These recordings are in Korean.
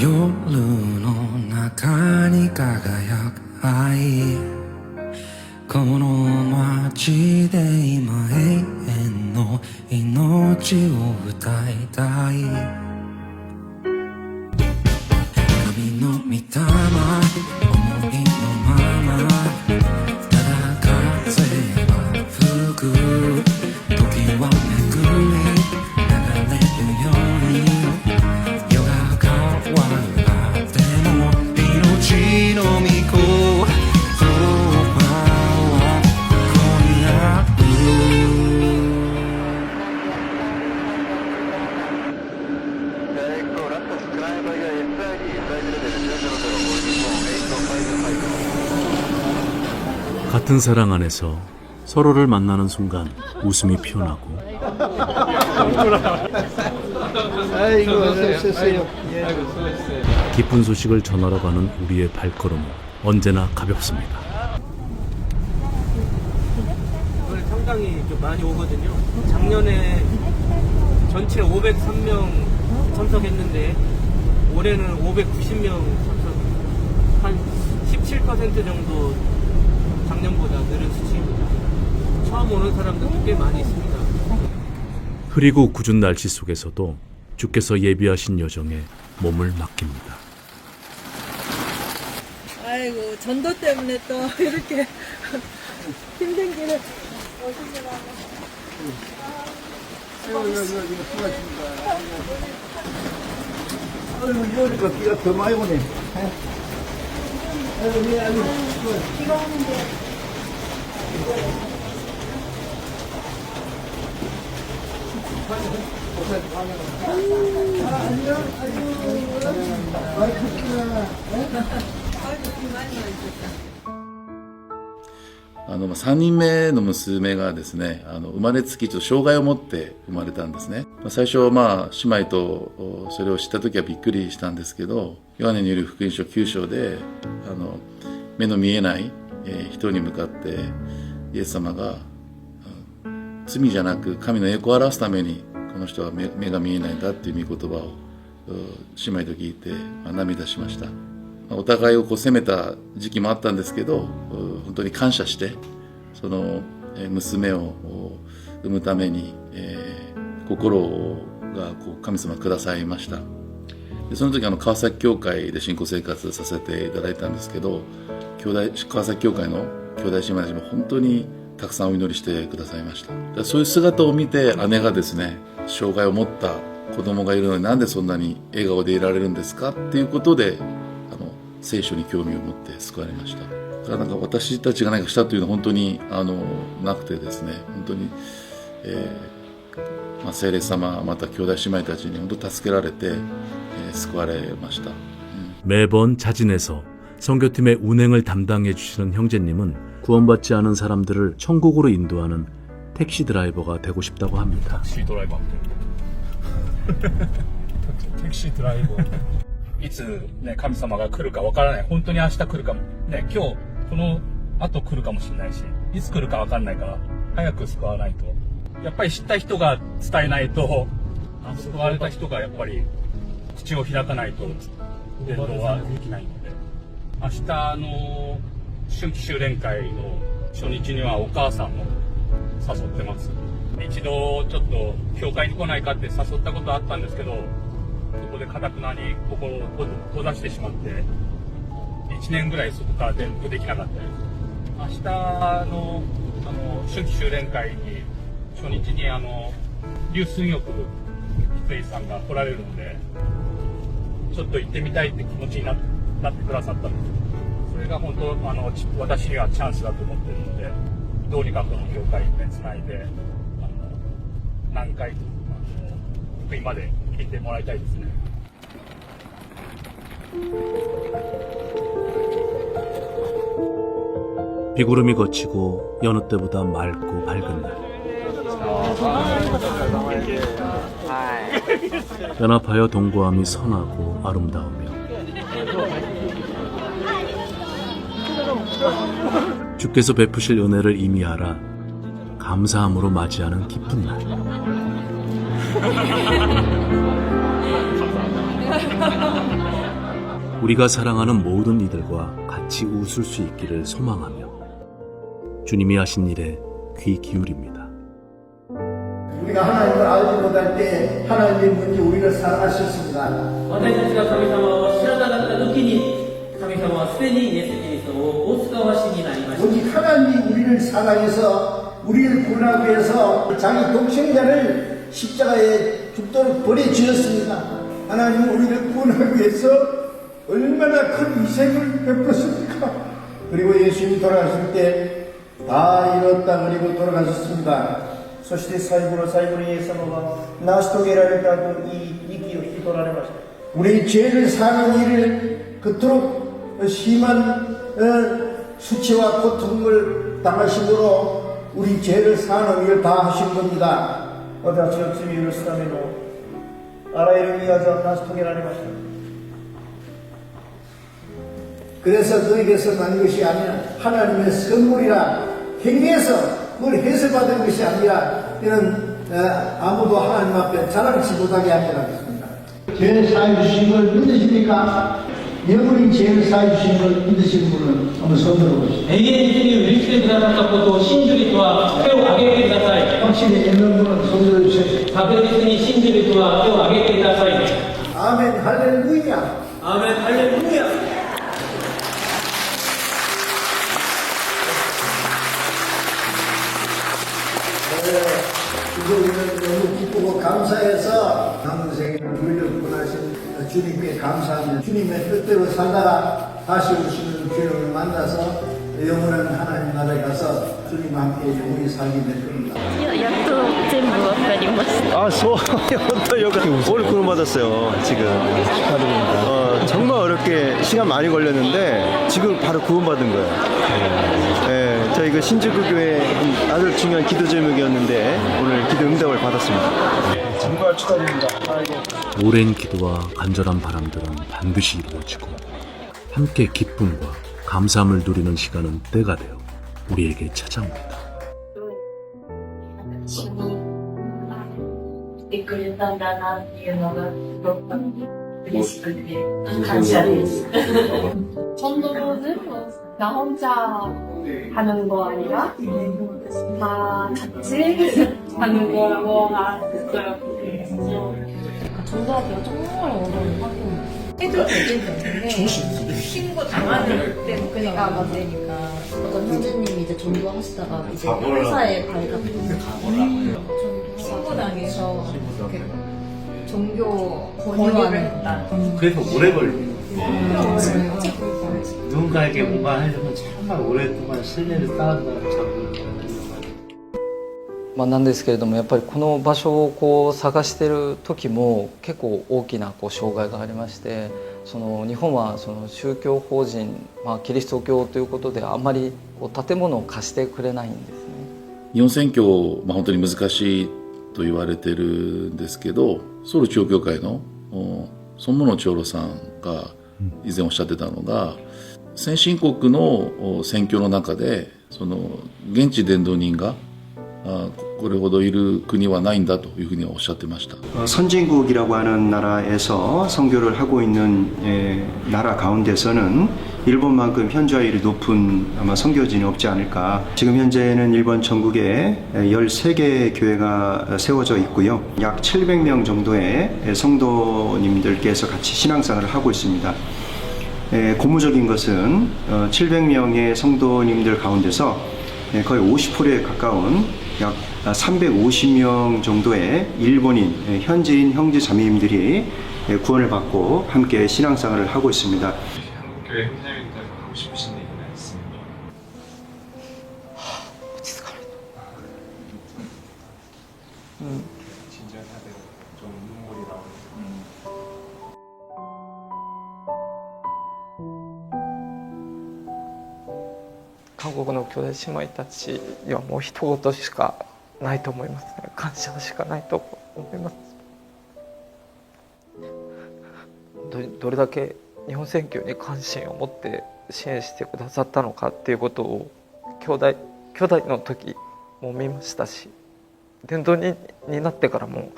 夜の中に輝く愛この街で今永遠の命を歌いたい神の御霊思いのままただ風は吹く時は巡り流れるように夜が変わっても命の御子같은 사랑 안에서 서로를 만나는 순간 웃음이 피어나고 기쁜 소식을 전하러 가는 우리의 발걸음은 언제나 가볍습니다. 오늘 상당히 좀 많이 오거든요. 작년에 전체 503명 참석했는데 올해는 590명 참석, 한 17% 정도 작년보다 늘은 수치입니다. 처음 오는 사람들도 꽤 많이 있습니다. 흐리고 궂은 날씨 속에서도 주께서 예비하신 여정에 몸을 맡깁니다. 아이고 전도 때문에 또 이렇게 힘든 길을 오시느라 이거니까 비가 더 많이 오네. 비가 오는데3人目の娘がですね、生まれつきちょっと障害を持って生まれたんですね。最初姉妹とそれを知った時はびっくりしたんですけど、ヨハネによる福音書9章で目の見えない人に向かってイエス様が罪じゃなく神の栄光を表すためにこの人は目が見えないんだっていう御言葉を姉妹と聞いて涙しました。お互いを責めた時期もあったんですけど、本当に感謝してその娘を産むために心が神様くださいました。でその時川崎教会で信仰生活させていただいたんですけど、川崎教会の兄弟姉妹たちも本当にたくさんお祈りしてくださいました。そういう姿を見て姉がですね、障害を持った子供がいるのになんでそんなに笑顔でいられるんですかっていうことで聖書に興味を持って救われました。だから私たちが何かしたというのは本当になくてですね、本当に、聖霊様また兄弟姉妹たちに本当助けられて、救われました。 매번 자진해서 선교팀의 운행을 담당해 주시는 형제님은 구원받지 않은 사람들을 천국으로 인도하는 택시 드라이버가 되고 싶다고 합니다. 택시 드라이버. 택시 드라이버. いつね、神様が来るかわからない。本当に明日来るかも。ね、今日、この後来るかもしれないし、いつ来るかわかんないから、早く救わないと。やっぱり知った人が伝えないと、救われた人がやっぱり口を開かないと、伝道はできないので。明日の春季修練会の初日にはお母さんも誘ってます。一度ちょっと教会に来ないかって誘ったことあったんですけど、そこで堅くなに心を閉ざしてしまって、1年ぐらいそこから伝道できなかったです。明日の春季修練会に初日に劉寸翼筒井さんが来られるので、ちょっと行ってみたいって気持ちになってくださったんです。それが本当私にはチャンスだと思っているので、どうにかこの教会につないで何回福音まで聞いてもらいたいですね。 비구름이 거치고 여느 때보다 맑고 밝은 날, 연합하여 동거함이 선하고 아름다우며 주께서 베푸실 은혜를 이미 알아 감사함으로 맞이하는 기쁜 날. 우리가 사랑하는 모든 이들과 같이 웃을 수 있기를 소망하며 주님이 하신 일에 귀 기울입니다. 우리가 하나님을 알지 못할 때 하나님이 먼저 우리를 사랑하셨습니다. 私たちが神様を知らなかった時に神様はすでにイエス・キリストをお使わしになりました。 오직 하나님이 우리를 사랑해서 우리를 구원하기 위해서 자기 독생자를 십자가에 죽도록 버려주셨습니다. 하나님은 우리를 구원하기 위해서 얼마나 큰 희생을 베풀었습니까? 그리고 예수님이 돌아가실 때 다 이뤘다 그리고 돌아가셨습니다. そして最後の最後にイエス様は成し遂げられたといい息を引き取られました。 우리 죄를 사는 일을 그토록 심한 수치와 고통을 당하심으로 우리 죄를 사는 일을 다 하신 겁니다. 私の罪を許すためのあらゆる御業を成し遂げられました。 그래서 너에게서 난 것이 아니라 하나님의 선물이라 행위에서 그걸 해서받은 것이 아니라 이는 아무도 하나님 앞에 자랑치 못하게 함이라 했습니다. 죄를 사해 주신 걸 믿으십니까? 영원히 죄를 사해 주신 걸 믿으시는 분은 한번 손 들어보시죠. 永遠に罪を許してくださったことを信じる人は手を挙げてください。 확실히 있는 분은 손 들어주세요. 確実に信じる人は手を挙げてください。 아멘 할렐루야. アーメン、ハレルヤ。 이제 우리는 너무 기쁘고 감사해서 남은 생애를 우리를 구원하신 주님께 감사하며 주님의 뜻대로 살다가 다시 오시는 주님을 만나서 영원한 하나님 나라에 가서 주님과 함께 영원히 살게 될 겁니다. やっと全部わかりました。 아,本当よかった. 오늘 구원 받았어요, 지금. 축하드립니다. 정말 어렵게 시간 많이 걸렸는데 지금 바로 구원 받은 거예요. 네, 저희 그 신주교회 아주 중요한 기도 제목이었는데 오늘 기도 응답을 받았습니다. 정말 축하드립니다. 오랜 기도와 간절한 바람들은 반드시 이루어지고 함께 기쁨과 감사함을 누리는 시간은 때가 되어 우리에게 찾아옵니다. 一緒に来てくれたんだなっていうのがすごく嬉しくて感謝です。 전도는 나 혼자 하는 거 아니라 다 같이 하는 거라고 알았어요. 전도하기가 정말 어려운 확인. 해도 되긴 되는데 친구 당하는 때 그냥 안 되니까. 어떤 형제님이 이제 전도하시다가 이제 회사에 발각된 친구당에서 이렇게 종교 권유를 했다. 그래서 오래 걸려요. 누군가에게 뭔가 하려면 정말 오랫동안 신뢰를 쌓아가는 작업을 なんですけれども、やっぱりこの場所をこう探している時も結構大きなこう障害がありまして、その日本はその宗教法人、キリスト教ということであんまりこう建物を貸してくれないんですね。日本選挙、本当に難しいと言われてるんですけど、ソウル中央教会の孫武長老さんが以前おっしゃってたのが、先進国の選挙の中でその現地伝道人がこれほどいる国はないんだというふうにおっしゃってました。 선진국이라고 하는 나라에서 선교를 하고 있는 나라 가운데서는 일본만큼 현저율이 높은 아마 선교진이 없지 않을까. 지금 현재는 일본 전국에 13개 교회가 세워져 있고요. 약 700명 정도의 성도님들께서 같이 신앙생활을 하고 있습니다. 고무적인 것은 700명의 성도님들 가운데서 거의 50%에 가까운 약 350명 정도의 일본인, 현지인 형제 자매님들이 구원을 받고 함께 신앙생활을 하고 있습니다. 교회 형제님들 하고 싶으신 얘기나 있습니까? 진지하게 하다가 좀 눈물이 나오는. 韓国の兄弟姉妹たちにはもう一言しかないと思いますね。感謝しかないと思います。どれだけ日本選挙に関心を持って支援してくださったのかっていうことを兄弟の時も見ましたし、伝道人になってからも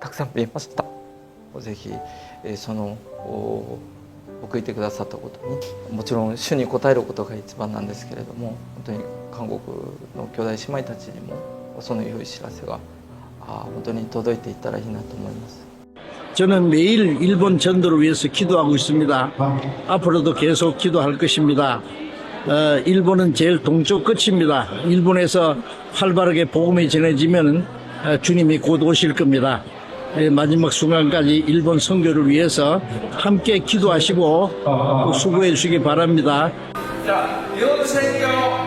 たくさん見ました。ぜひその報いてくださったことにもちろん主に応えることが一番なんですけれども、本当に韓国の兄弟姉妹たちにもその良い知らせが本当に届いていったらいいなと思います。 저는 매일 일본 전도를 위해서 기도하고 있습니다. 앞으로도 계속 기도할 것입니다. 일본은 제일 동쪽 끝입니다. 일본에서 활발하게 복음이 전해지면 주님이 곧 오실 겁니다. 마지막 순간까지 일본 선교를 위해서 함께 기도하시고 수고해 주시기 바랍니다. 자, 연생교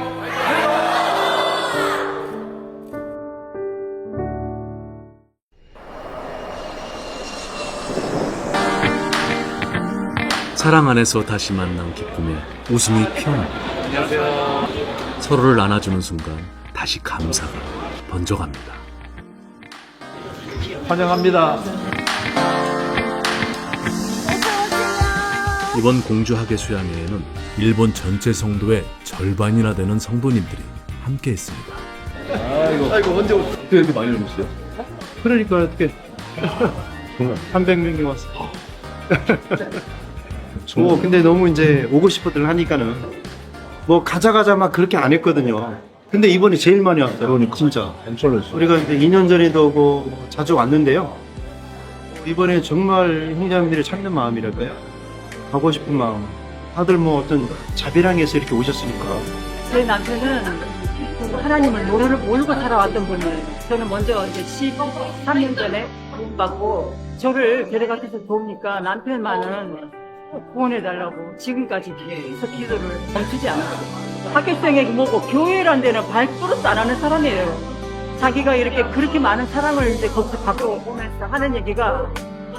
사랑 안에서 다시 만난 기쁨에 웃음이 피어납니다. 서로를 안아주는 순간 다시 감사가 번져갑니다. 환영합니다. 이번 공주학예 수양회에는 일본 전체 성도의 절반이나 되는 성도님들이 함께했습니다. 아이고 언제 어떻게 이렇게 많이 오셨어요? 그러니까 어떻게 300명이 왔어. 근데 너무 이제 오고 싶어들 하니까는 뭐 가자 막 그렇게 안 했거든요. 근데 이번에 제일 많이 왔어요. 그러니까. 진짜. 우리가 이제 2년 전에도 오고 자주 왔는데요. 이번에 정말 형제자매들이 찾는 마음이랄까요? 가고 싶은 마음. 다들 뭐 어떤 자비랑에서 이렇게 오셨으니까. 제 남편은 하나님을 모르고 살아왔던 분이에요. 저는 먼저 이제 13년 전에 구원받고 저를 데려가서 도우니까 남편만은 구원해달라고 지금까지 계속 기도를 멈추지 않았어요. 학교생에게 뭐고 교회란 데는 발버릇도 안 하는 사람이에요. 자기가 이렇게 그렇게 많은 사랑을 이제 거기서 받고 오면서 하는 얘기가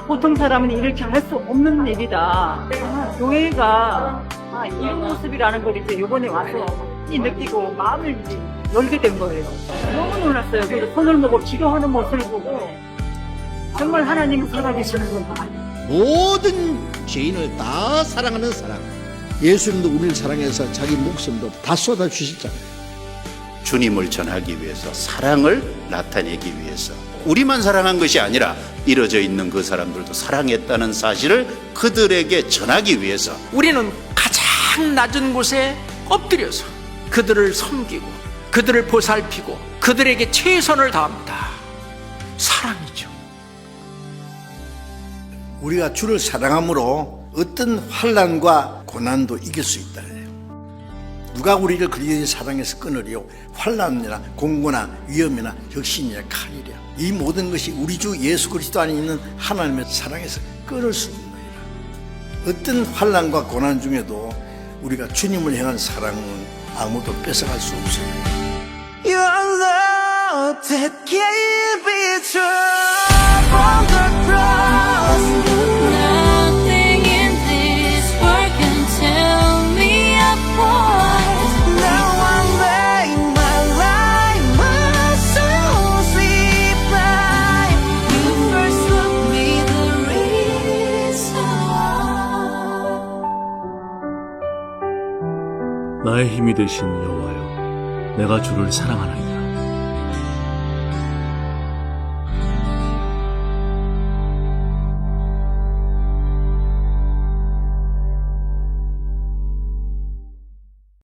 보통 사람은 이렇게 할 수 없는 일이다. 교회가 이런 모습이라는 걸 이제 이번에 와서 느끼고 마음을 이제 열게 된 거예요. 너무 놀랐어요. 그래서 손을 모고 기도하는 모습을 보고 정말 하나님 살아계시는구나. 모든 죄인을 다 사랑하는 사랑. 예수님도 우리를 사랑해서 자기 목숨도 다 쏟아주셨잖아요. 주님을 전하기 위해서, 사랑을 나타내기 위해서 우리만 사랑한 것이 아니라 이뤄져 있는 그 사람들도 사랑했다는 사실을 그들에게 전하기 위해서 우리는 가장 낮은 곳에 엎드려서 그들을 섬기고 그들을 보살피고 그들에게 최선을 다합니다. 사랑이죠. 우리가 주를 사랑함으로 어떤 환난과 고난도 이길 수 있다. 누가 우리를 그리 사랑해서 끊으리요? 환난이나 공고나 위험이나 혁신이나 칼이랴. 이 모든 것이 우리 주 예수 그리스도 안에 있는 하나님의 사랑에서 끊을 수 있는 거예요. 어떤 환난과 고난 중에도 우리가 주님을 향한 사랑은 아무도 뺏어갈 수 없어요. Your love that gave me trouble on the cross. Nothing in this world can tear me apart. Now I lay my life, my soul sleep right. You first loved me, the reason why. 나의 힘이 되신 여호와여, 내가 주를 사랑하나이다.